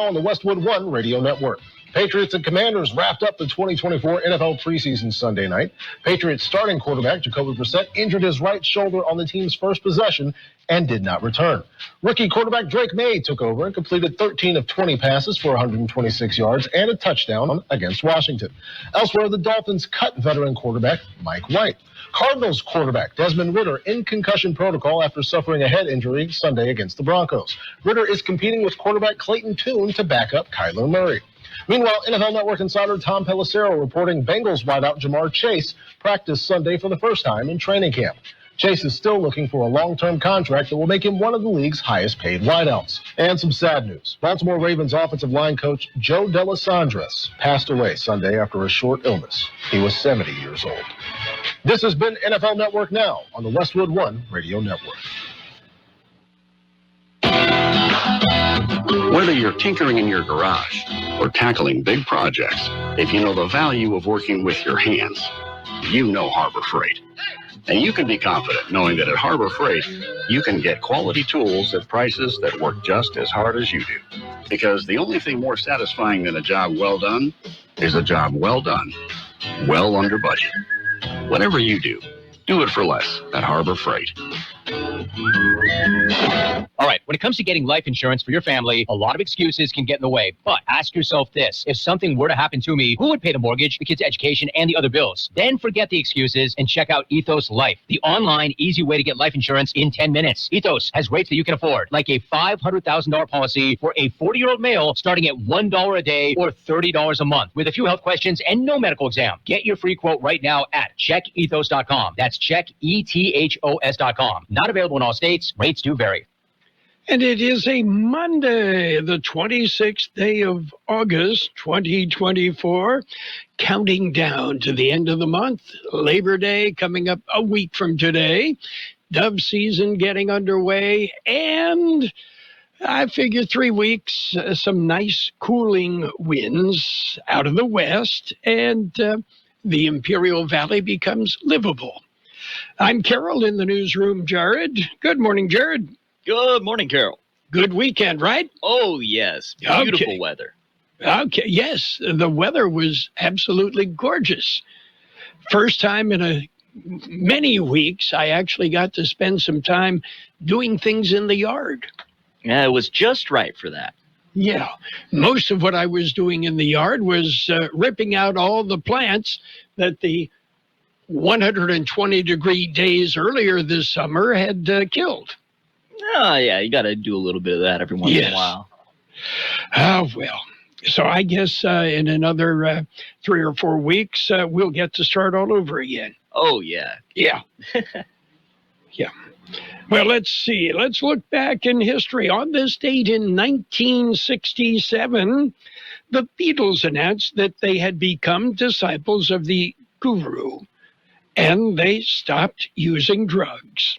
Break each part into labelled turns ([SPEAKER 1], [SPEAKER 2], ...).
[SPEAKER 1] On the Westwood One Radio Network. Patriots and Commanders wrapped up the 2024 NFL preseason Sunday night. Patriots starting quarterback Jacoby Brissett injured his right shoulder on the team's first possession and did not return. Rookie quarterback Drake May took over and completed 13 of 20 passes for 126 yards and a touchdown against Washington. Elsewhere, the Dolphins cut veteran quarterback Mike White. Cardinals quarterback Desmond Ridder in concussion protocol after suffering a head injury Sunday against the Broncos. Ridder is competing with quarterback Clayton Tune to back up Kyler Murray. Meanwhile, NFL Network insider Tom Pelissero reporting Bengals wideout Jamar Chase practiced Sunday for the first time in training camp. Chase is still looking for a long-term contract that will make him one of the league's highest-paid wideouts. And some sad news. Baltimore Ravens offensive line coach Joe Delisandres passed away Sunday after a short illness. He was 70 years old. This has been NFL Network Now on the Westwood One Radio Network.
[SPEAKER 2] Whether you're tinkering in your garage or tackling big projects, if you know the value of working with your hands, you know Harbor Freight. And you can be confident knowing that at Harbor Freight, you can get quality tools at prices that work just as hard as you do. Because the only thing more satisfying than a job well done is a job well done, well under budget. Whatever you do it for less at Harbor Freight.
[SPEAKER 3] All right, when it comes to getting life insurance for your family, a lot of excuses can get in the way. But ask yourself this: if something were to happen to me, who would pay the mortgage, the kids' education, and the other bills? Then forget the excuses and check out Ethos Life, the online, easy way to get life insurance in 10 minutes. Ethos has rates that you can afford, like a $500,000 policy for a 40-year-old male starting at $1 a day or $30 a month, with a few health questions and no medical exam. Get your free quote right now at checkethos.com. That's checkethos.com. Not available in all states. Rates do vary.
[SPEAKER 4] And it is a Monday, the 26th day of August, 2024, counting down to the end of the month. Labor Day coming up a week from today. Dove season getting underway. And I figure 3 weeks, some nice cooling winds out of the west, and the Imperial Valley becomes livable. I'm Carroll in the newsroom, Jared. Good morning, Jared.
[SPEAKER 5] Good morning, Carroll.
[SPEAKER 4] Good weekend, right?
[SPEAKER 5] Oh, yes. Beautiful weather.
[SPEAKER 4] Okay, yes. The weather was absolutely gorgeous. First time in many weeks, I actually got to spend some time doing things in the yard.
[SPEAKER 5] Yeah, it was just right for that.
[SPEAKER 4] Yeah. Most of what I was doing in the yard was ripping out all the plants that the 120-degree days earlier this summer had killed.
[SPEAKER 5] Oh, yeah, you got to do a little bit of that every once in a while.
[SPEAKER 4] Oh, well. So I guess in another 3 or 4 weeks, we'll get to start all over again.
[SPEAKER 5] Oh, yeah.
[SPEAKER 4] Yeah. Yeah. Well, let's see. Let's look back in history. On this date in 1967, the Beatles announced that they had become disciples of the Guru, and they stopped using drugs.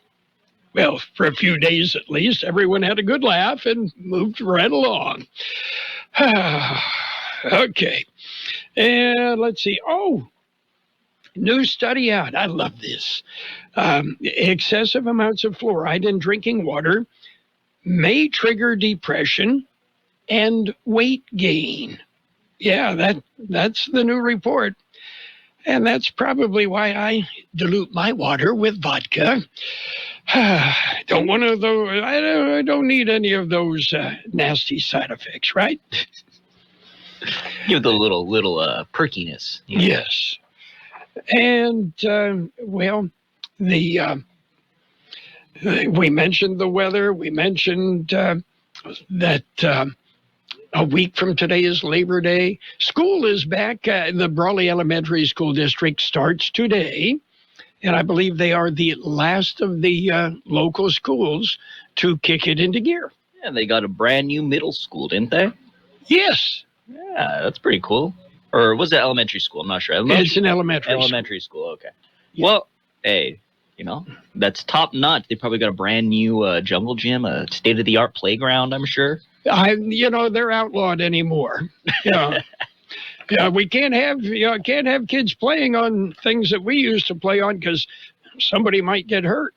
[SPEAKER 4] Well, for a few days at least, everyone had a good laugh and moved right along. Okay. And let's see. Oh, new study out. I love this. Excessive amounts of fluoride in drinking water may trigger depression and weight gain. Yeah, that's the new report. And that's probably why I dilute my water with vodka. I don't need any of those nasty side effects, right?
[SPEAKER 5] Give the little perkiness. You know?
[SPEAKER 4] Yes. And, we mentioned the weather. We mentioned that a week from today is Labor Day. School is back. The Brawley Elementary School District starts today. And I believe they are the last of the local schools to kick it into gear.
[SPEAKER 5] Yeah, they got a brand new middle school, didn't they?
[SPEAKER 4] Yes.
[SPEAKER 5] Yeah, that's pretty cool. Or was it elementary school? I'm not sure.
[SPEAKER 4] It's an
[SPEAKER 5] elementary school. Okay. Yeah. Well, hey, that's top notch. They probably got a brand new jungle gym, a state-of-the-art playground, I'm sure.
[SPEAKER 4] They're outlawed anymore. Yeah. Yeah, we can't have kids playing on things that we used to play on because somebody might get hurt.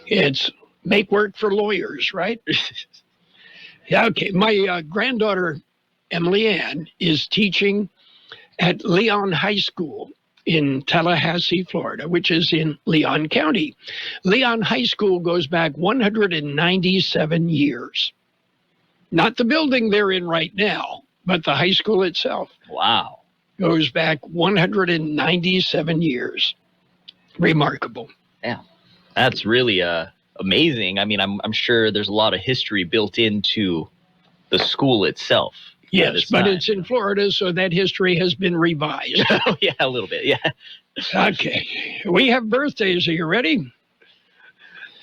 [SPEAKER 4] It's make work for lawyers, right? Yeah, okay. My granddaughter, Emily Ann, is teaching at Leon High School in Tallahassee, Florida, which is in Leon County. Leon High School goes back 197 years. Not the building they're in right now, but the high school itself.
[SPEAKER 5] Wow.
[SPEAKER 4] Goes back 197 years. Remarkable.
[SPEAKER 5] Yeah. That's really amazing. I mean, I'm sure there's a lot of history built into the school itself.
[SPEAKER 4] Yes, but it's in Florida, so that history has been revised.
[SPEAKER 5] Oh, yeah, a little bit, yeah.
[SPEAKER 4] Okay. We have birthdays. Are you ready?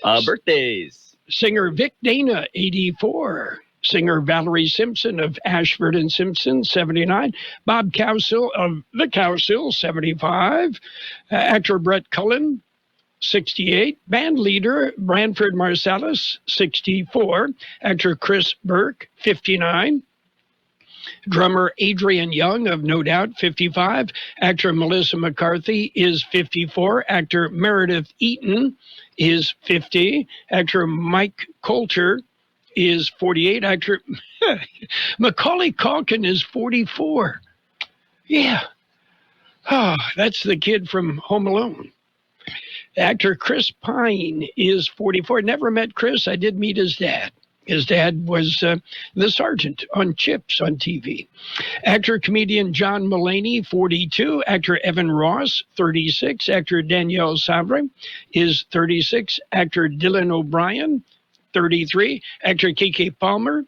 [SPEAKER 5] Birthdays.
[SPEAKER 4] Singer Vic Dana, 84. Singer Valerie Simpson of Ashford and Simpson, 79. Bob Cowsill of the Cowsill, 75. Actor Brett Cullen, 68. Band leader Branford Marsalis, 64. Actor Chris Burke, 59. Drummer Adrian Young of No Doubt, 55. Actor Melissa McCarthy is 54. Actor Meredith Eaton is 50. Actor Mike Coulter is 48. Actor Macaulay Culkin is 44. Yeah. Oh, that's the kid from Home Alone. Actor Chris Pine is 44. Never met Chris. I did meet his dad. His dad was the sergeant on Chips on TV. Actor-comedian John Mulaney, 42. Actor Evan Ross, 36. Actor Danielle Savre is 36. Actor Dylan O'Brien, 33. Actor Keke Palmer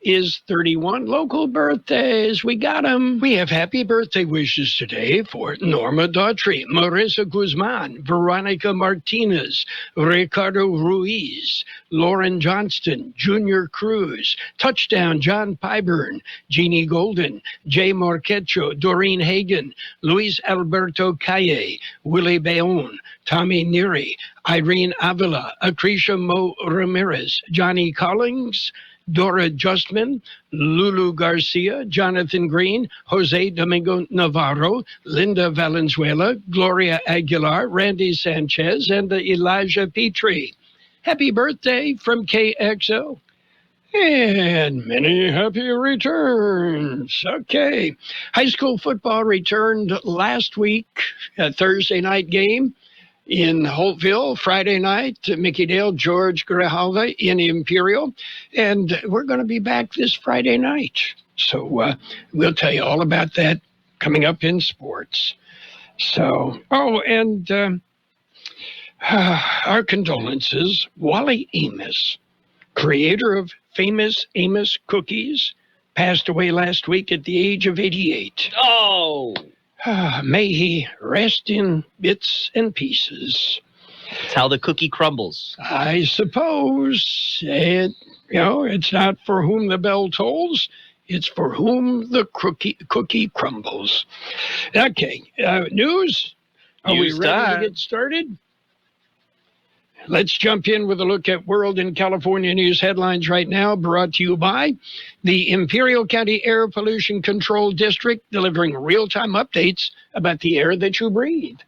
[SPEAKER 4] is 31. Local birthdays, we got them. We have happy birthday wishes today for Norma Daughtry, Marissa Guzman, Veronica Martinez, Ricardo Ruiz, Lauren Johnston, Junior Cruz, Touchdown John Pyburn, Jeannie Golden, Jay Marquecho, Doreen Hagan, Luis Alberto Calle, Willie Bayonne, Tommy Neary, Irene Avila, Acretia Mo Ramirez, Johnny Collins, Dora Justman, Lulu Garcia, Jonathan Green, Jose Domingo Navarro, Linda Valenzuela, Gloria Aguilar, Randy Sanchez, and Elijah Petrie. Happy birthday from KXO. And many happy returns. Okay. High school football returned last week, a Thursday night game in Holtville. Friday night, Mickey Dale, George Grijalva in Imperial. And we're going to be back this Friday night. So we'll tell you all about that coming up in sports. So, and our condolences, Wally Amos, creator of famous Amos cookies, passed away last week at the age of 88.
[SPEAKER 5] Oh!
[SPEAKER 4] May he rest in bits and pieces.
[SPEAKER 5] That's how the cookie crumbles.
[SPEAKER 4] I suppose. It's not for whom the bell tolls. It's for whom the cookie crumbles. Okay, news? Are we ready to get started? Let's jump in with a look at World and California news headlines right now, brought to you by the Imperial County Air Pollution Control District, delivering real-time updates about the air that you breathe.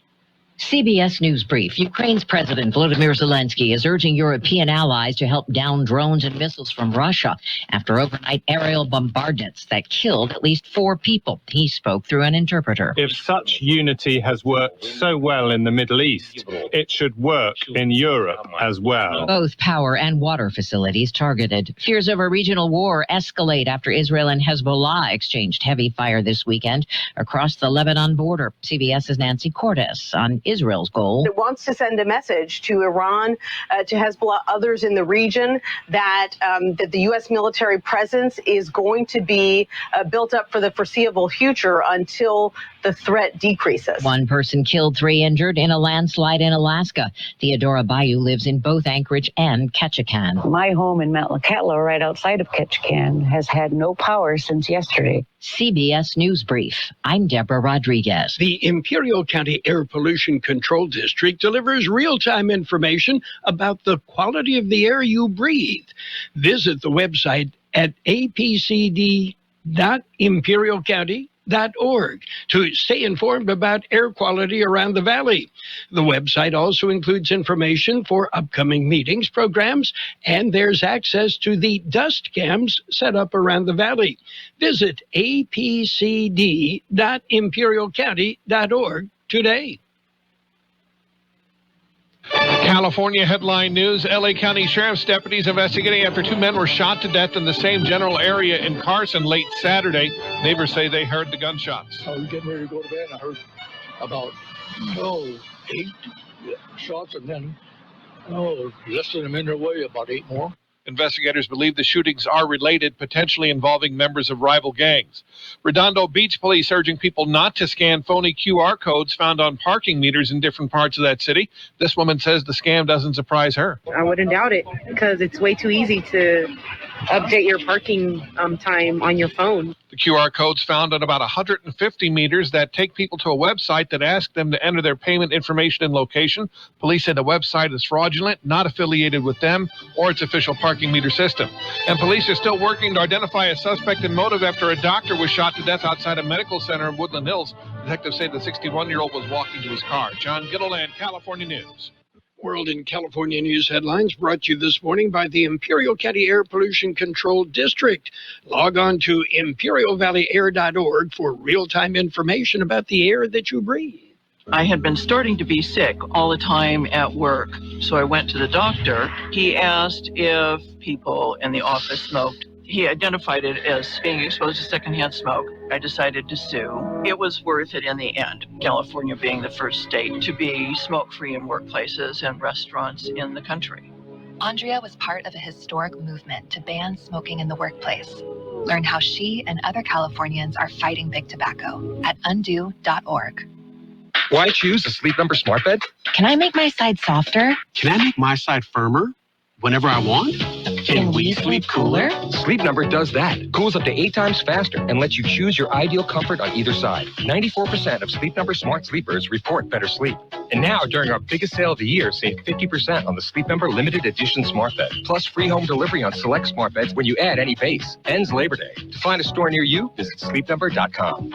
[SPEAKER 6] CBS News Brief. Ukraine's President Volodymyr Zelensky is urging European allies to help down drones and missiles from Russia after overnight aerial bombardments that killed at least 4 people. He spoke through an interpreter.
[SPEAKER 7] If such unity has worked so well in the Middle East, it should work in Europe as well.
[SPEAKER 6] Both power and water facilities targeted. Fears of a regional war escalate after Israel and Hezbollah exchanged heavy fire this weekend across the Lebanon border. CBS's Nancy Cordes on Israel's goal.
[SPEAKER 8] It wants to send a message to Iran, to Hezbollah, others in the region, that the U.S. military presence is going to be built up for the foreseeable future until the threat decreases.
[SPEAKER 6] 1 person killed, 3 injured in a landslide in Alaska. Theodora Bayou lives in both Anchorage and Ketchikan.
[SPEAKER 9] My home in Mount Lacatlo, right outside of Ketchikan, has had no power since yesterday.
[SPEAKER 6] CBS News Brief. I'm Deborah Rodriguez.
[SPEAKER 4] The Imperial County Air Pollution Control District delivers real-time information about the quality of the air you breathe. Visit the website at apcd.imperialcounty.gov. to stay informed about air quality around the valley. The website also includes information for upcoming meetings, programs, and there's access to the dust cams set up around the valley. Visit apcd.imperialcounty.org today.
[SPEAKER 10] California headline news. L.A. County Sheriff's deputies investigating after 2 men were shot to death in the same general area in Carson late Saturday. Neighbors say they heard the gunshots.
[SPEAKER 11] I was getting ready to go to bed and I heard about 8 shots and then less than a minute away about 8 more.
[SPEAKER 10] Investigators believe the shootings are related, potentially involving members of rival gangs. Redondo Beach police urging people not to scan phony QR codes found on parking meters in different parts of that city. This woman says the scam doesn't surprise her.
[SPEAKER 12] I wouldn't doubt it because it's way too easy to update your parking time on your phone.
[SPEAKER 10] The QR codes found on about 150 meters that take people to a website that asks them to enter their payment information and location. Police said the website is fraudulent, not affiliated with them or its official parking meter system. And police are still working to identify a suspect and motive after a doctor was shot to death outside a medical center in Woodland Hills. Detectives say the 61-year-old was walking to his car. John Gittleland, California News.
[SPEAKER 4] World in California News headlines brought to you this morning by the Imperial County Air Pollution Control District. Log on to imperialvalleyair.org for real-time information about the air that you breathe.
[SPEAKER 13] I had been starting to be sick all the time at work, so I went to the doctor. He asked if people in the office smoked. He identified it as being exposed to secondhand smoke. I decided to sue. It was worth it in the end, California being the first state to be smoke-free in workplaces and restaurants in the country.
[SPEAKER 14] Andrea was part of a historic movement to ban smoking in the workplace. Learn how she and other Californians are fighting big tobacco at undo.org.
[SPEAKER 15] Why choose a Sleep Number smart bed?
[SPEAKER 14] Can I make my side softer?
[SPEAKER 15] Can I make my side firmer whenever I want?
[SPEAKER 14] Can we sleep cooler?
[SPEAKER 15] Sleep Number does that. Cools up to 8 times faster and lets you choose your ideal comfort on either side. 94% of Sleep Number smart sleepers report better sleep. And now, during our biggest sale of the year, save 50% on the Sleep Number limited edition smart bed. Plus free home delivery on select smart beds when you add any base. Ends Labor Day. To find a store near you, visit sleepnumber.com.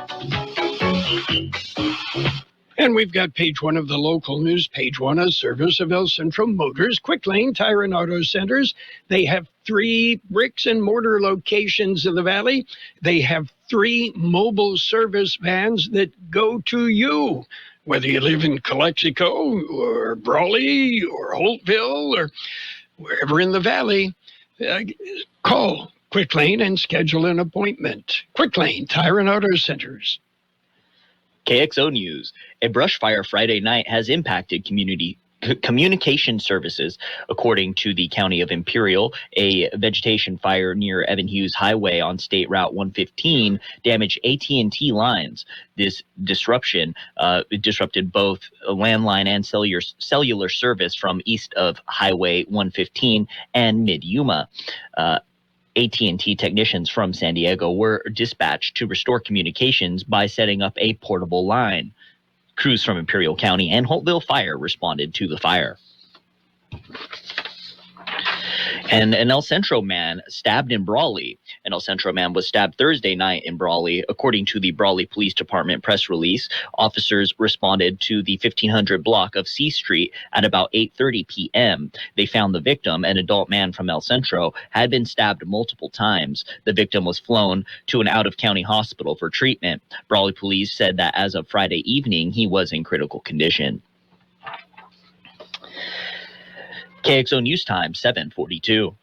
[SPEAKER 4] And we've got page 1 of the local news. Page 1, a service of El Centro Motors, Quick Lane Tire and Auto Centers. They have 3 bricks and mortar locations in the valley. They have 3 mobile service vans that go to you, whether you live in Calexico or Brawley or Holtville or wherever in the valley. Call Quick Lane and schedule an appointment. Quick Lane Tire and Auto Centers.
[SPEAKER 5] KXO News. A brush fire Friday night has impacted communication services. According to the County of Imperial, a vegetation fire near Evan Hughes Highway on State Route 115 damaged AT&T lines. This disruption disrupted both landline and cellular service from east of Highway 115 and mid-Yuma. AT&T technicians from San Diego were dispatched to restore communications by setting up a portable line. Crews from Imperial County and Holtville Fire responded to the fire. And an El Centro man stabbed in Brawley. An El Centro man was stabbed Thursday night in Brawley. According to the Brawley Police Department press release, officers responded to the 1500 block of C Street at about 8:30 p.m. They found the victim, an adult man from El Centro, had been stabbed multiple times. The victim was flown to an out-of-county hospital for treatment. Brawley police said that as of Friday evening, he was in critical condition. KXO News Time, 7:42.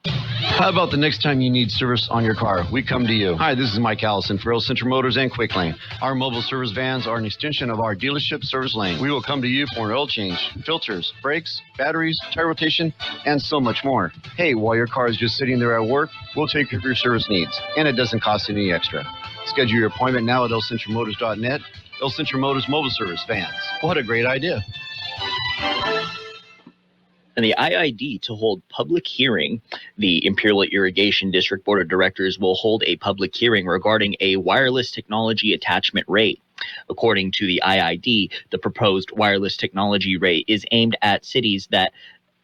[SPEAKER 16] How about the next time you need service on your car? We come to you. Hi, this is Mike Allison for Real Central Motors and Quick Lane. Our mobile service vans are an extension of our dealership service lane. We will come to you for an oil change, filters, brakes, batteries, tire rotation, and so much more. Hey, while your car is just sitting there at work, we'll take care of your service needs, and it doesn't cost any extra. Schedule your appointment now at elcentralmotors.net. El Centro Motors mobile service vans. What a great idea.
[SPEAKER 5] And the IID to hold public hearing. The Imperial Irrigation District Board of Directors will hold a public hearing regarding a wireless technology attachment rate. According to the IID, the proposed wireless technology rate is aimed at cities that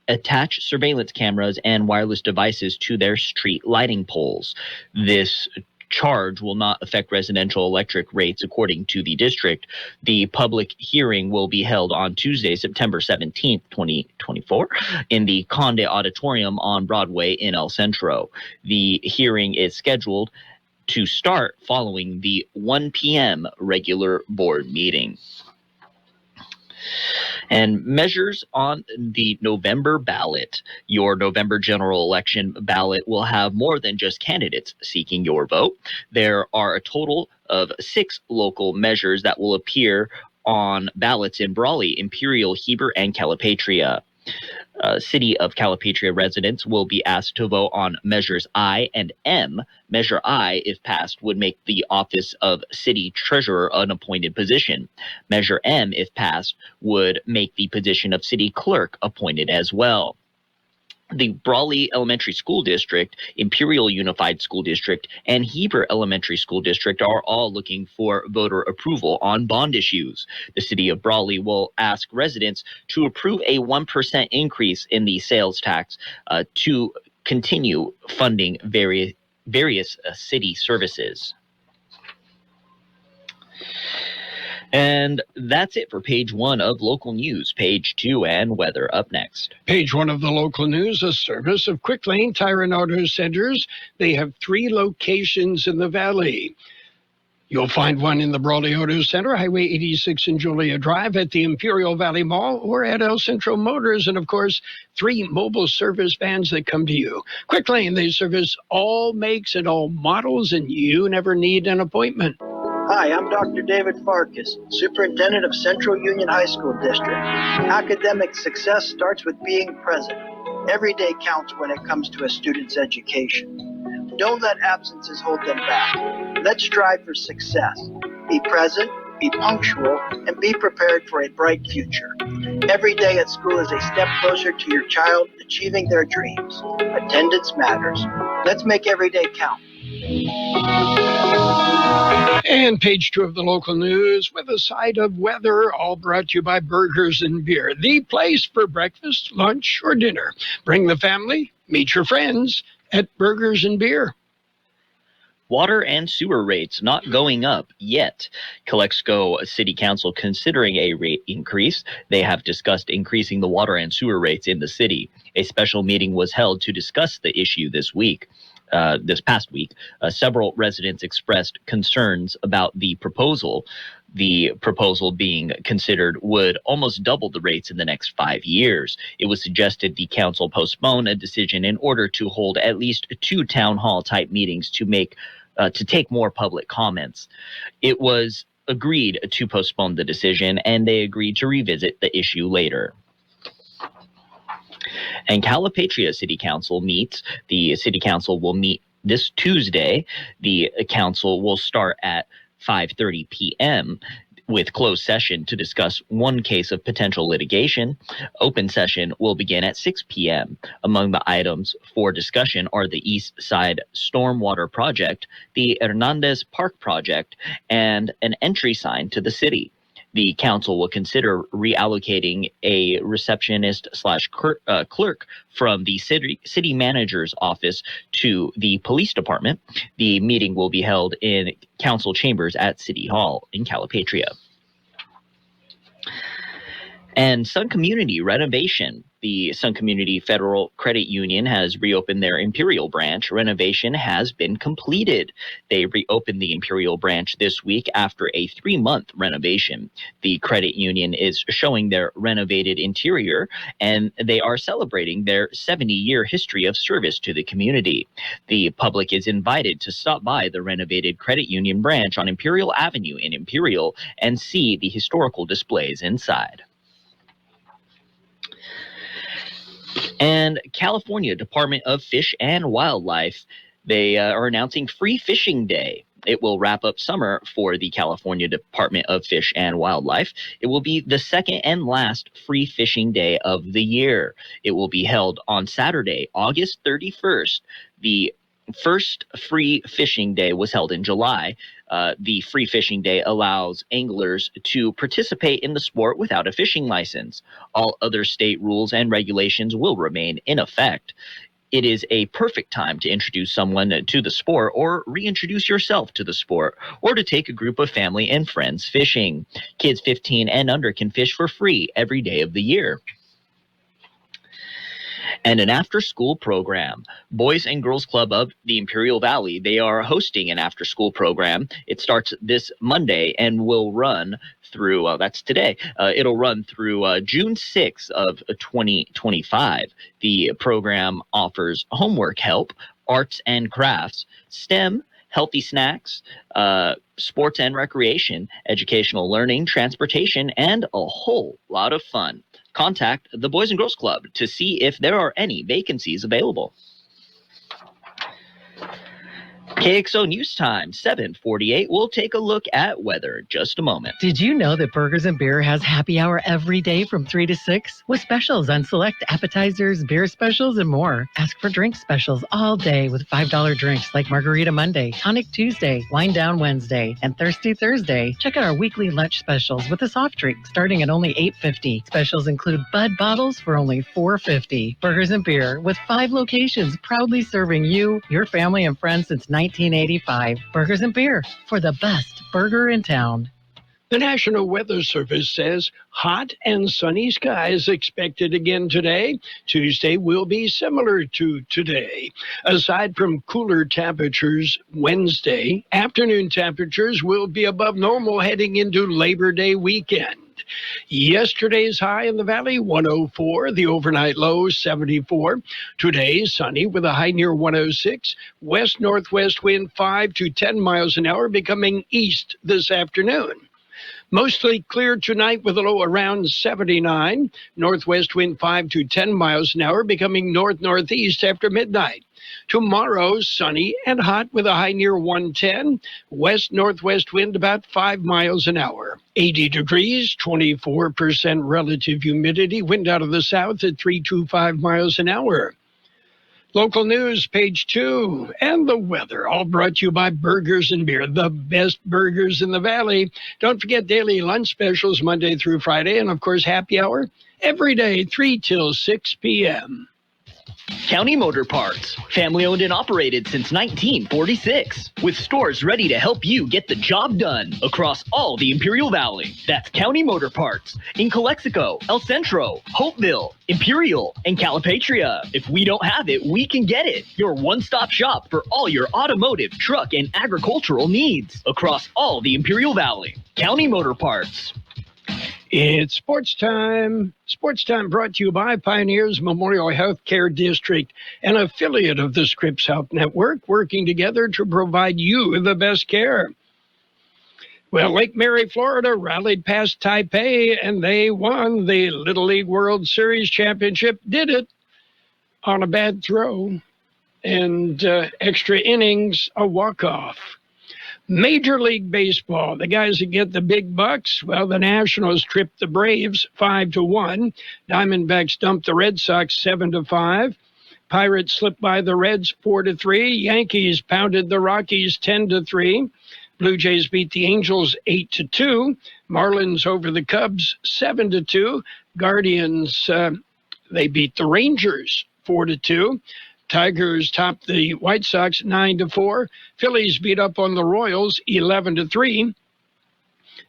[SPEAKER 5] attach surveillance cameras and wireless devices to their street lighting poles. This charge will not affect residential electric rates, according to the district. The public hearing will be held on Tuesday, September 17th, 2024, in the Conde Auditorium on Broadway in El Centro. The hearing is scheduled to start following the 1 p.m. regular board meeting. And measures on the November ballot. Your November general election ballot will have more than just candidates seeking your vote. There are a total of 6 local measures that will appear on ballots in Brawley, Imperial, Heber, and Calipatria. City of Calipatria residents will be asked to vote on measures I and M. Measure I, if passed, would make the office of city treasurer an appointed position. Measure M, if passed, would make the position of city clerk appointed as well. The Brawley Elementary School District, Imperial Unified School District, and Heber Elementary School District are all looking for voter approval on bond issues. The city of Brawley will ask residents to approve a 1% increase in the sales tax to continue funding various city services. And that's it for page 1 of local news. Page 2 and weather up next.
[SPEAKER 4] Page 1 of the local news, a service of Quick Lane Tire and Auto Centers. They have 3 locations in the valley. You'll find one in the Brawley Auto Center, Highway 86 and Julia Drive, at the Imperial Valley Mall, or at El Centro Motors, and of course 3 mobile service vans that come to you. Quick Lane, they service all makes and all models, and you never need an appointment.
[SPEAKER 17] Hi, I'm Dr. David Farkas, Superintendent of Central Union High School District. Academic success starts with being present. Every day counts when it comes to a student's education. Don't let absences hold them back. Let's strive for success. Be present, be punctual, and be prepared for a bright future. Every day at school is a step closer to your child achieving their dreams. Attendance matters. Let's make every day count.
[SPEAKER 4] And page 2 of the local news with a side of weather, all brought to you by Burgers and Beer, the place for breakfast, lunch, or dinner. Bring the family, meet your friends at Burgers and Beer.
[SPEAKER 5] Water and sewer rates not going up yet. Kxo City Council considering a rate increase. They have discussed increasing the water and sewer rates in the city. A special meeting was held to discuss the issue this past week. Several residents expressed concerns about the proposal. The proposal being considered would almost double the rates in the next 5 years. It was suggested the council postpone a decision in order to hold at least 2 town hall type meetings to take more public comments. It was agreed to postpone the decision, and they agreed to revisit the issue later. And Calipatria City Council meets. The City Council will meet this Tuesday. The council will start at 5:30 p.m. with closed session to discuss one case of potential litigation. Open session will begin at 6 p.m. Among the items for discussion are the East Side Stormwater Project, the Hernandez Park Project, and an entry sign to the city. The council will consider reallocating a receptionist/clerk from the city manager's office to the police department. The meeting will be held in council chambers at City Hall in Calipatria. And Sun Community renovation. The Sun Community Federal Credit Union has reopened their Imperial branch. Renovation has been completed. They reopened the Imperial branch this week after a 3-month renovation. The credit union is showing their renovated interior, and they are celebrating their 70-year history of service to the community. The public is invited to stop by the renovated credit union branch on Imperial Avenue in Imperial and see the historical displays inside. And California Department of Fish and Wildlife, they are announcing Free Fishing Day. It will wrap up summer for the California Department of Fish and Wildlife. It will be the second and last Free Fishing Day of the year. It will be held on Saturday, August 31st. The first Free Fishing Day was held in July. The Free Fishing Day allows anglers to participate in the sport without a fishing license. All other state rules and regulations will remain in effect. It is a perfect time to introduce someone to the sport or reintroduce yourself to the sport or to take a group of family and friends fishing. Kids 15 and under can fish for free every day of the year. And an after-school program. Boys and Girls Club of the Imperial Valley, they are hosting an after-school program. It starts this Monday and will run through, that's today, it'll run through June 6th of 2025. The program offers homework help, arts and crafts, STEM, healthy snacks, sports and recreation, educational learning, transportation, and a whole lot of fun. Contact the Boys and Girls Club to see if there are any vacancies available. KXO News Time, 7:48. We'll take a look at weather in just a moment.
[SPEAKER 18] Did you know that Burgers and Beer has happy hour every day from 3 to 6? With specials on select appetizers, beer specials, and more. Ask for drink specials all day with $5 drinks like Margarita Monday, Tonic Tuesday, Wine Down Wednesday, and Thirsty Thursday. Check out our weekly lunch specials with a soft drink starting at only $8.50. Specials include Bud bottles for only $4.50. Burgers and Beer with 5 locations proudly serving you, your family, and friends since 1985. Burgers and Beer for the best burger in town.
[SPEAKER 4] The National Weather Service says hot and sunny skies expected again today. Tuesday will be similar to today. Aside from cooler temperatures Wednesday, afternoon temperatures will be above normal heading into Labor Day weekend. Yesterday's high in the valley, 104. The overnight low, 74. Today, sunny with a high near 106. West-northwest wind 5 to 10 miles an hour, becoming east this afternoon. Mostly clear tonight with a low around 79. Northwest wind 5 to 10 miles an hour, becoming north-northeast after midnight. Tomorrow, sunny and hot with a high near 110. West-northwest wind about 5 miles an hour. 80 degrees, 24% relative humidity. Wind out of the south at 325 miles an hour. Local news, page 2, and the weather, all brought to you by Burgers and Beer, the best burgers in the valley. Don't forget daily lunch specials Monday through Friday, and of course happy hour every day, 3 till 6 p.m.
[SPEAKER 5] County Motor Parts, family owned and operated since 1946, with stores ready to help you get the job done across all the Imperial Valley. That's County Motor Parts in Calexico, El Centro, Hopeville, Imperial, and Calipatria. If we don't have it, we can get it. Your one-stop shop for all your automotive, truck, and agricultural needs across all the Imperial Valley. County Motor Parts.
[SPEAKER 4] It's sports time. Sports time brought to you by Pioneers Memorial Healthcare District, an affiliate of the Scripps Health Network, working together to provide you the best care. Well, Lake Mary, Florida rallied past Taipei, and they won the Little League World Series Championship. Did it on a bad throw and extra innings, a walk-off. Major League Baseball, the guys that get the big bucks, well, the Nationals tripped the Braves 5-1. Diamondbacks dumped the Red Sox 7-5. Pirates slipped by the Reds 4-3. Yankees pounded the Rockies 10-3. Blue Jays beat the Angels 8-2. Marlins over the Cubs 7-2. Guardians, they beat the Rangers 4-2. Tigers topped the White Sox 9-4. Phillies beat up on the Royals 11-3.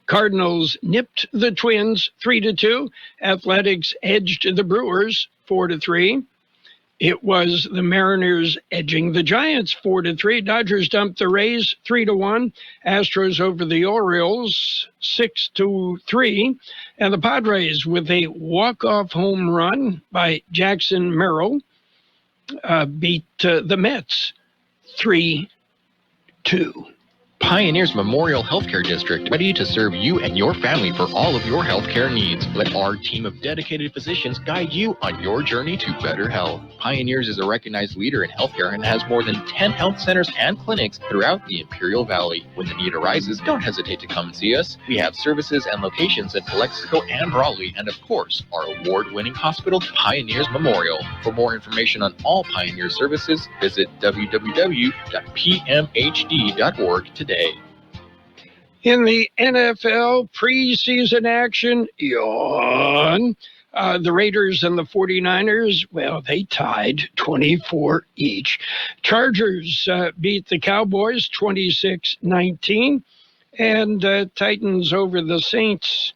[SPEAKER 4] Cardinals nipped the Twins 3-2. Athletics edged the Brewers 4-3. It was the Mariners edging the Giants 4-3. Dodgers dumped the Rays 3-1. Astros over the Orioles 6-3. And the Padres with a walk-off home run by Jackson Merrill beat the Mets 3-2.
[SPEAKER 19] Pioneers Memorial Healthcare District, ready to serve you and your family for all of your healthcare needs. Let our team of dedicated physicians guide you on your journey to better health. Pioneers is a recognized leader in healthcare and has more than 10 health centers and clinics throughout the Imperial Valley. When the need arises, don't hesitate to come and see us. We have services and locations in Calexico and Raleigh, and of course, our award-winning hospital, Pioneers Memorial. For more information on all Pioneer services, visit www.pmhd.org today.
[SPEAKER 4] In the NFL preseason action, yawn. The Raiders and the 49ers, well, they tied 24 each. Chargers beat the Cowboys 26-19. And Titans over the Saints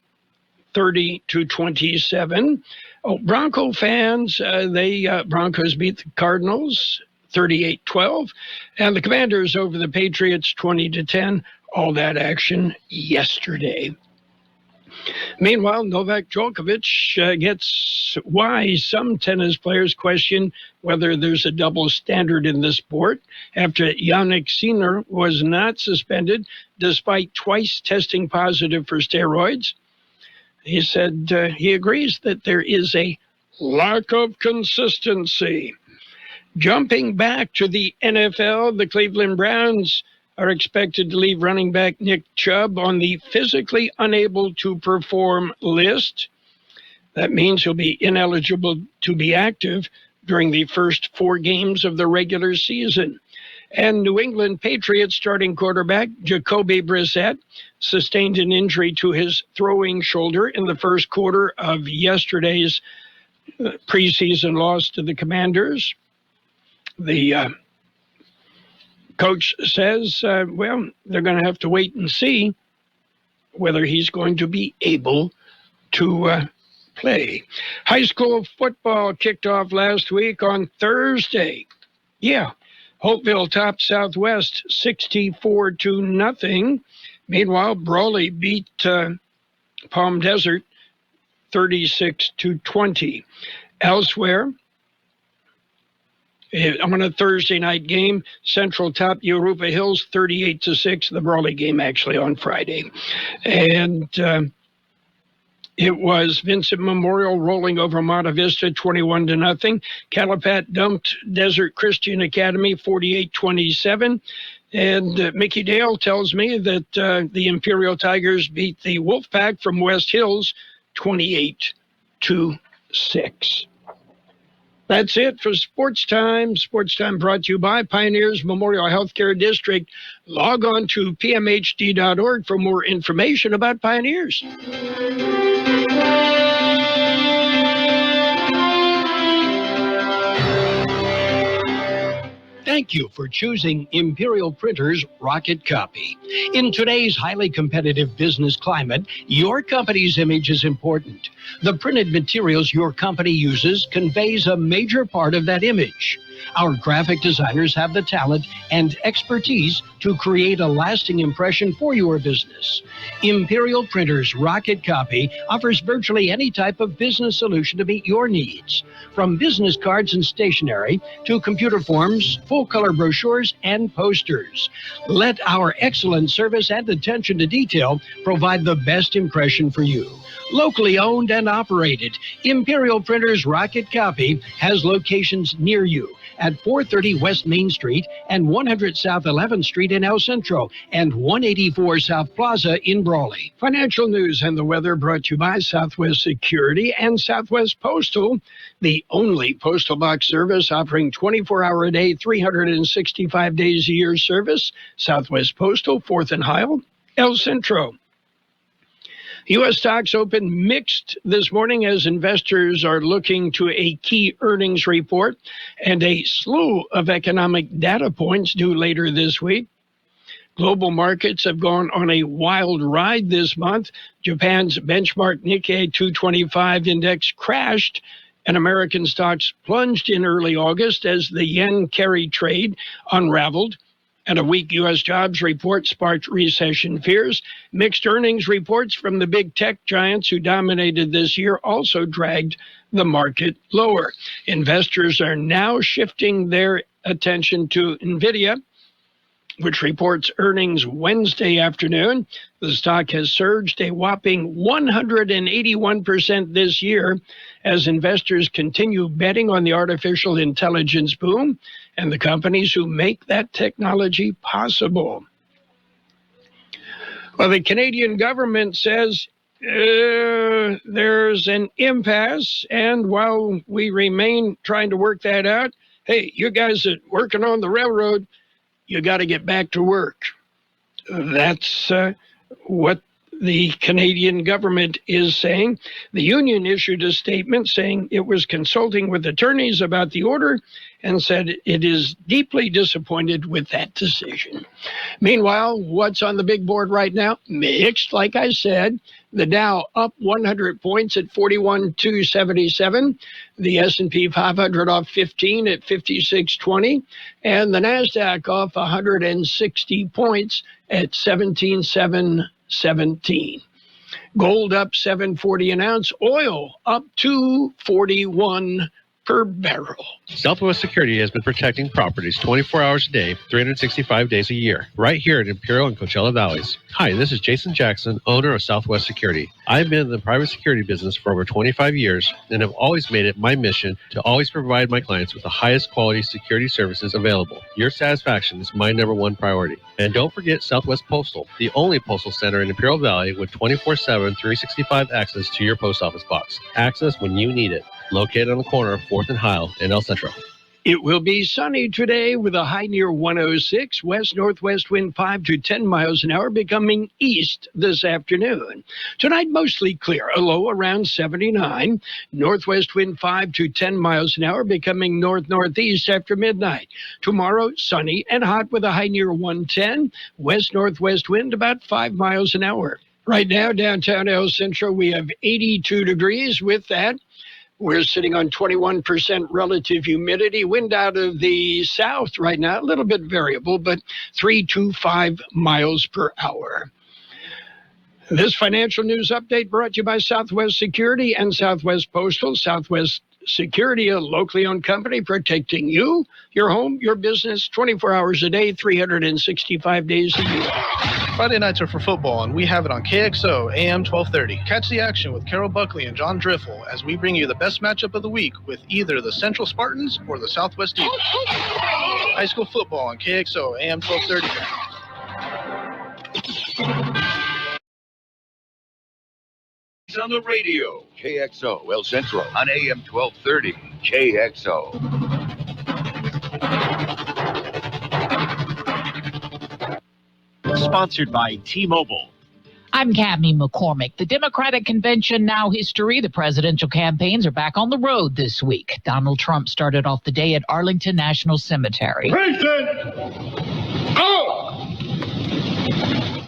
[SPEAKER 4] 30-27. Oh, Bronco fans, Broncos beat the Cardinals 38-12. And the Commanders over the Patriots 20-10. All that action yesterday. Meanwhile, Novak Djokovic gets why some tennis players question whether there's a double standard in the sport after Jannik Sinner was not suspended despite twice testing positive for steroids. He said he agrees that there is a lack of consistency. Jumping back to the NFL, the Cleveland Browns are expected to leave running back Nick Chubb on the physically unable to perform list. That means he'll be ineligible to be active during the first 4 games of the regular season. And New England Patriots starting quarterback Jacoby Brissett sustained an injury to his throwing shoulder in the first quarter of yesterday's preseason loss to the Commanders. The coach says, they're going to have to wait and see whether he's going to be able to play. High school football kicked off last week on Thursday. Yeah, Hopeville topped Southwest 64-0. Meanwhile, Brawley beat Palm Desert 36-20. Elsewhere, on a Thursday night game, Central topped Yoruba Hills 38-6. The Brawley game actually on Friday. And it was Vincent Memorial rolling over Monta Vista 21-0. Calapat dumped Desert Christian Academy 48-27. And Mickey Dale tells me that the Imperial Tigers beat the Wolfpack from West Hills 28-6. That's it for Sports Time. Sports Time brought to you by Pioneers Memorial Healthcare District. Log on to pmhd.org for more information about Pioneers. Thank you for choosing Imperial Printers Rocket Copy. In today's highly competitive business climate, your company's image is important. The printed materials your company uses conveys a major part of that image. Our graphic designers have the talent and expertise to create a lasting impression for your business. Imperial Printers Rocket Copy offers virtually any type of business solution to meet your needs, from business cards and stationery to computer forms, full-color brochures, and posters. Let our excellent service and attention to detail provide the best impression for you. Locally owned and operated, Imperial Printers Rocket Copy has locations near you at 430 West Main Street and 100 South 11th Street in El Centro and 184 South Plaza in Brawley. Financial news and the weather brought to you by Southwest Security and Southwest Postal, the only postal box service offering 24-hour a day, 365 days a year service. Southwest Postal, 4th and Heil, El Centro. U.S. stocks opened mixed this morning as investors are looking to a key earnings report and a slew of economic data points due later this week. Global markets have gone on a wild ride this month. Japan's benchmark Nikkei 225 index crashed, and American stocks plunged in early August as the yen carry trade unraveled. And a weak U.S. jobs report sparked recession fears. Mixed earnings reports from the big tech giants who dominated this year also dragged the market lower. Investors are now shifting their attention to NVIDIA, which reports earnings Wednesday afternoon. The stock has surged a whopping 181% this year as investors continue betting on the artificial intelligence boom and the companies who make that technology possible. Well, the Canadian government says there's an impasse, and while we remain trying to work that out, hey, you guys that are working on the railroad, you got to get back to work. That's what the Canadian government is saying. The union issued a statement saying it was consulting with attorneys about the order and said it is deeply disappointed with that decision. Meanwhile, what's on the big board right now? Mixed, like I said. The Dow up 100 points at 41,277. The S&P 500 off 15 at 5620. And the NASDAQ off 160 points at 17,717. Gold up $7.40 an ounce. Oil up $2.41 per barrel.
[SPEAKER 20] Southwest Security has been protecting properties 24 hours a day, 365 days a year, right here in Imperial and Coachella Valleys. Hi, this is Jason Jackson, owner of Southwest Security. I've been in the private security business for over 25 years and have always made it my mission to always provide my clients with the highest quality security services available. Your satisfaction is my number one priority. And don't forget Southwest Postal, the only postal center in Imperial Valley with 24/7, 365 access to your post office box. Access when you need it. Located on the corner of 4th and Heil in El Centro.
[SPEAKER 4] It will be sunny today with a high near 106, west-northwest wind 5 to 10 miles an hour, becoming east this afternoon. Tonight, mostly clear, a low around 79, northwest wind 5 to 10 miles an hour, becoming north-northeast after midnight. Tomorrow, sunny and hot with a high near 110, west-northwest wind about 5 miles an hour. Right now, downtown El Centro, we have 82 degrees. With that, we're sitting on 21% relative humidity. Wind out of the south right now, a little bit variable, but 3 to 5 miles per hour. This financial news update brought to you by Southwest Security and Southwest Postal. Southwest Security, a locally owned company protecting you, your home, your business, 24 hours a day, 365 days a year.
[SPEAKER 21] Friday nights are for football, and we have it on Kxo AM 1230. Catch the action with Carroll, Buckley, and John Driffle as we bring you the best matchup of the week with either the Central Spartans or the Southwest Eagles. High school football on Kxo AM 1230.
[SPEAKER 22] On the radio, KXO El Centro on AM 1230, KXO.
[SPEAKER 23] Sponsored by T-Mobile.
[SPEAKER 24] I'm Cammie McCormick. The Democratic Convention now history. The presidential campaigns are back on the road this week. Donald Trump started off the day at Arlington National Cemetery.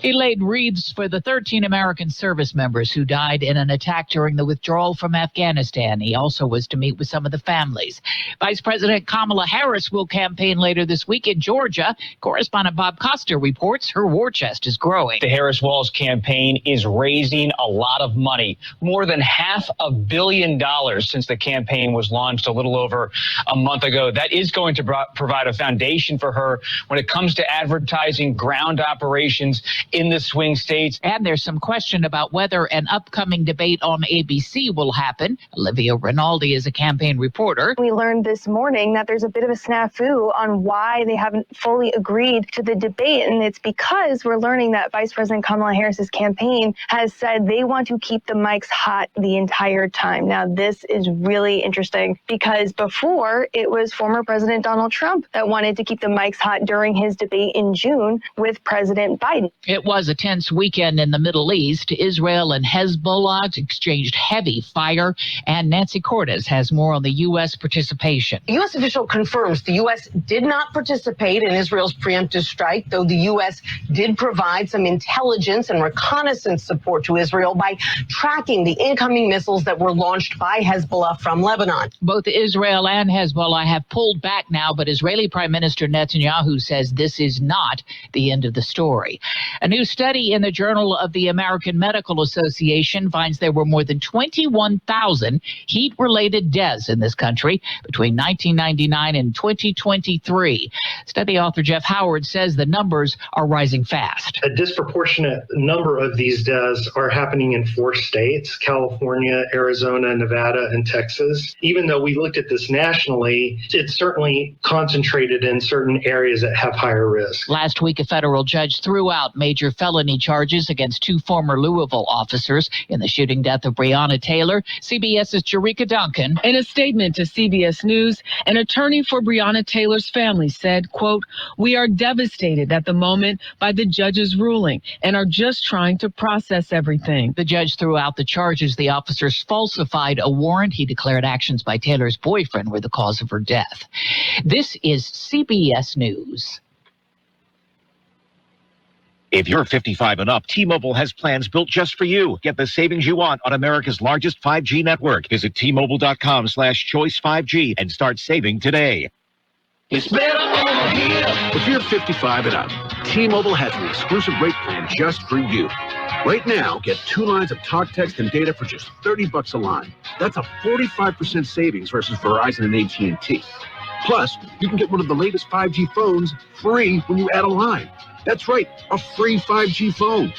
[SPEAKER 24] He laid wreaths for the 13 American service members who died in an attack during the withdrawal from Afghanistan. He also was to meet with some of the families. Vice President Kamala Harris will campaign later this week in Georgia. Correspondent Bob Coster reports her war chest is growing.
[SPEAKER 25] The Harris-Walz campaign is raising a lot of money, more than $500 million since the campaign was launched a little over a month ago. That is going to provide a foundation for her when it comes to advertising ground operations in the swing states.
[SPEAKER 24] And there's some question about whether an upcoming debate on ABC will happen. Olivia Rinaldi is a campaign reporter.
[SPEAKER 26] We learned this morning that there's a bit of a snafu on why they haven't fully agreed to the debate. And it's because we're learning that Vice President Kamala Harris's campaign has said they want to keep the mics hot the entire time. Now, this is really interesting because before it was former President Donald Trump that wanted to keep the mics hot during his debate in June with President Biden.
[SPEAKER 24] It was a tense weekend in the Middle East. Israel and Hezbollah exchanged heavy fire, and Nancy Cortez has more on the U.S. participation.
[SPEAKER 27] A U.S. official confirms the U.S. did not participate in Israel's preemptive strike, though the U.S. did provide some intelligence and reconnaissance support to Israel by tracking the incoming missiles that were launched by Hezbollah from Lebanon.
[SPEAKER 24] Both Israel and Hezbollah have pulled back now, but Israeli Prime Minister Netanyahu says this is not the end of the story. A new study in the Journal of the American Medical Association finds there were more than 21,000 heat-related deaths in this country between 1999 and 2023. Study author Jeff Howard says the numbers are rising fast.
[SPEAKER 28] A disproportionate number of these deaths are happening in 4 states, California, Arizona, Nevada, and Texas. Even though we looked at this nationally, it's certainly concentrated in certain areas that have higher risk.
[SPEAKER 24] Last week, a federal judge threw out major major felony charges against 2 former Louisville officers in the shooting death of Breonna Taylor. CBS's Jerika Duncan.
[SPEAKER 1] In a statement to CBS News, an attorney for Breonna Taylor's family said, quote, "We are devastated at the moment by the judge's ruling and are just trying to process everything."
[SPEAKER 24] The judge threw out the charges. The officers falsified a warrant. He declared actions by Taylor's boyfriend were the cause of her death. This is CBS News.
[SPEAKER 2] If you're 55 and up, T-Mobile has plans built just for you. Get the savings you want on America's largest 5G network. Visit T-Mobile.com/choice5G and start saving today.
[SPEAKER 3] It's better over here. If you're 55 and up, T-Mobile has an exclusive rate plan just for you. Right now, get 2 lines of talk, text, and data for just $30 a line. That's a 45% savings versus Verizon and AT&T. Plus, you can get one of the latest 5G phones free when you add a line. That's right, a free 5G phone.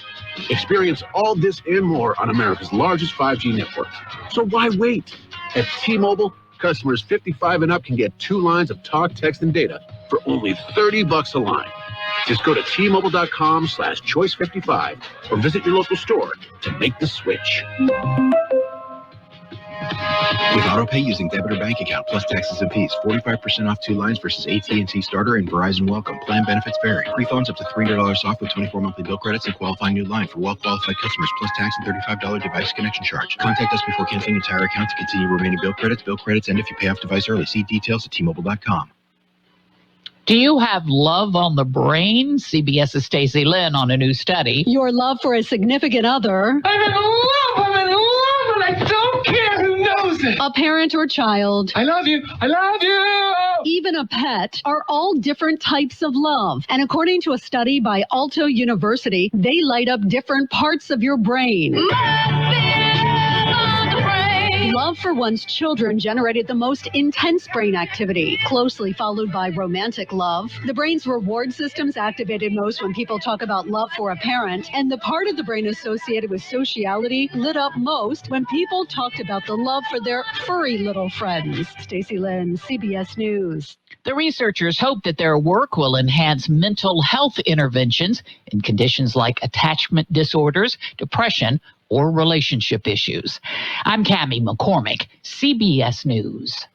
[SPEAKER 3] Experience all this and more on America's largest 5G network. So why wait? At T-Mobile, customers 55 and up can get 2 lines of talk, text, and data for only $30 a line. Just go to T-Mobile.com/choice55 or visit your local store to make the switch.
[SPEAKER 6] With AutoPay using debit or bank account plus taxes and fees, 45% off 2 lines versus AT&T Starter and Verizon Welcome. Plan benefits vary. Free phones up to $300 off with 24 monthly bill credits and qualifying new line for well-qualified customers plus tax and $35 device connection charge. Contact us before canceling entire account to continue remaining bill credits. Bill credits end if you pay off device early. See details at T-Mobile.com.
[SPEAKER 24] Do you have love on the brain? CBS's Stacey Lynn on a new study.
[SPEAKER 7] Your love for a significant other.
[SPEAKER 3] I'm in love, and I don't care who knows it.
[SPEAKER 7] A parent or child.
[SPEAKER 3] I love you.
[SPEAKER 7] Even a pet are all different types of love. And according to a study by Alto University, they light up different parts of your brain. Love for one's children generated the most intense brain activity, closely followed by romantic love. The brain's reward system's activated most when people talk about love for a parent, and the part of the brain associated with sociality lit up most when people talked about the love for their furry little friends. Stacey Lynn, CBS News.
[SPEAKER 24] The researchers hope that their work will enhance mental health interventions in conditions like attachment disorders, depression, or relationship issues. I'm Cammie McCormick, CBS News.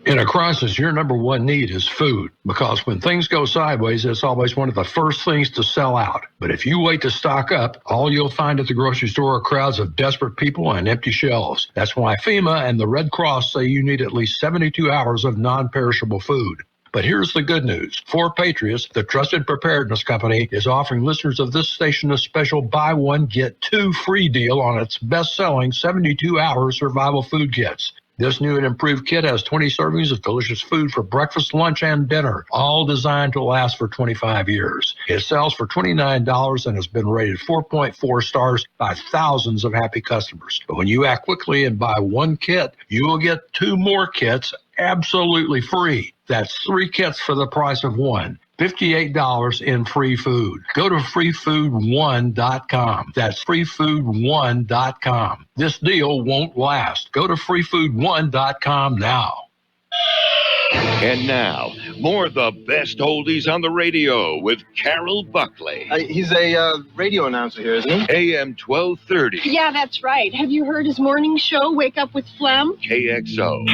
[SPEAKER 8] In a crisis, your number one need is food, because when things go sideways, it's always one of the first things to sell out. But if you wait to stock up, all you'll find at the grocery store are crowds of desperate people and empty shelves. That's why FEMA and the Red Cross say you need at least 72 hours of non-perishable food. But here's the good news. For Patriots, the trusted preparedness company is offering listeners of this station a special buy one, get 2 free deal on its best-selling 72-hour survival food kits. This new and improved kit has 20 servings of delicious food for breakfast, lunch, and dinner, all designed to last for 25 years. It sells for $29 and has been rated 4.4 stars by thousands of happy customers. But when you act quickly and buy 1 kit, you will get 2 more kits absolutely free. That's 3 kits for the price of 1. $58 in free food. Go to freefood1.com. That's freefood1.com. This deal won't last. Go to freefood1.com now.
[SPEAKER 22] And now, more of the best oldies on the radio with Carroll Buckley.
[SPEAKER 9] He's a radio announcer here, isn't he?
[SPEAKER 22] AM 1230.
[SPEAKER 23] Yeah, that's right. Have you heard his morning show, Wake Up with Phlegm?
[SPEAKER 22] KXO.